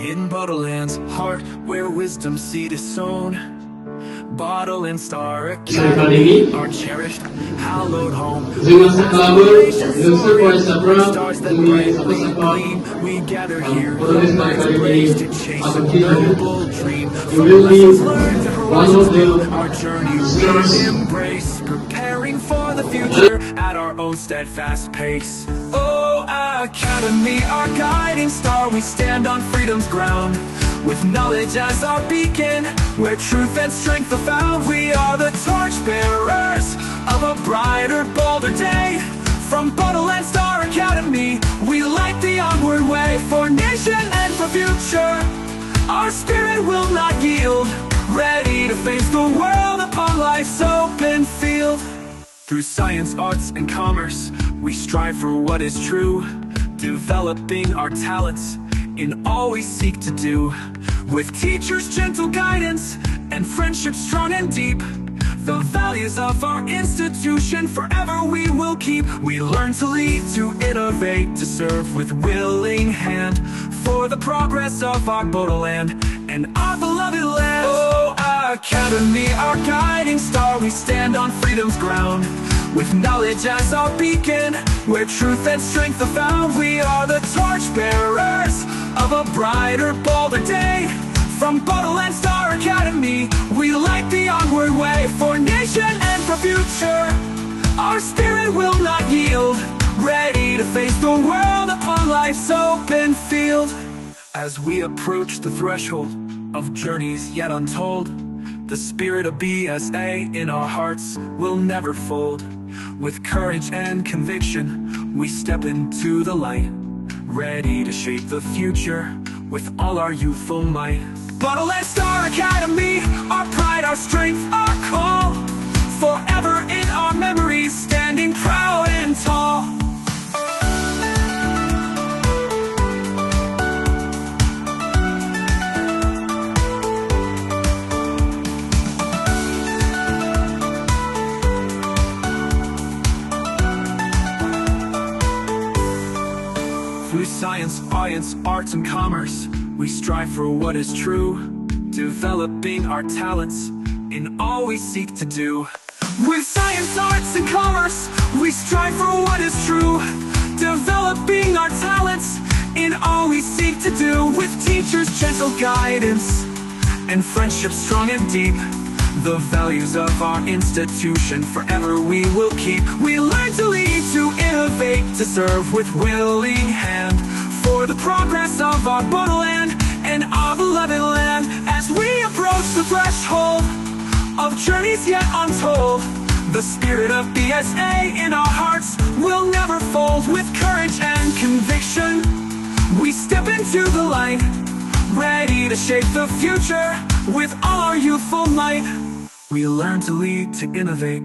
In Bodoland's heart, where wisdom's seed is sown, Bodoland Star Academy, our cherished, hallowed home. Stars that brightly gleam, we gather here, lights ablaze to chase a noble dream. From lessons learned to horizons new, our journey we embrace, preparing for the future at our own steadfast pace. Oh, Academy, our guiding star, we stand on freedom's ground, with knowledge as our beacon, where truth and strength are found. We are the torchbearers of a brighter, bolder day. From Bodoland Star Academy, we light the onward way for nation and for future. Our spirit will not yield, ready to face the world upon life's open field. Through science, arts, and commerce, we strive for what is true, developing our talents in all we seek to do. With teachers' gentle guidance and friendship strong and deep, the values of our institution forever we will keep. We learn to lead, to innovate, to serve with willing hand, for the progress of our Bodoland and our beloved land. Oh, Academy, our guiding star, we stand on freedom's ground, with knowledge as our beacon, where truth and strength are found. We are the torchbearers of a brighter, bolder day. From Bodoland Star Academy, we light the onward way for nation and for future. Our spirit will not yield, ready to face the world upon life's open field. As we approach the threshold of journeys yet untold, the spirit of BSA in our hearts will never fold. With courage and conviction, we step into the light, ready to shape the future with all our youthful might. Bodoland Star Academy, our pride, our strength, our call, forever in our memories, standing proud and tall. Through science, arts, and commerce, we strive for what is true, developing our talents in all we seek to do. With science, arts, and commerce, we strive for what is true, developing our talents in all we seek to do. With teachers' gentle guidance and friendship strong and deep, the values of our institution forever we will keep. We learn to lead, to innovate, to serve with willing hand, for the progress of our Bodoland and our beloved land. As we approach the threshold of journeys yet untold, the spirit of BSA in our hearts will never fold. With courage and conviction, we step into the light, ready to shape the future with all our youthful might. We learn to lead, to innovate,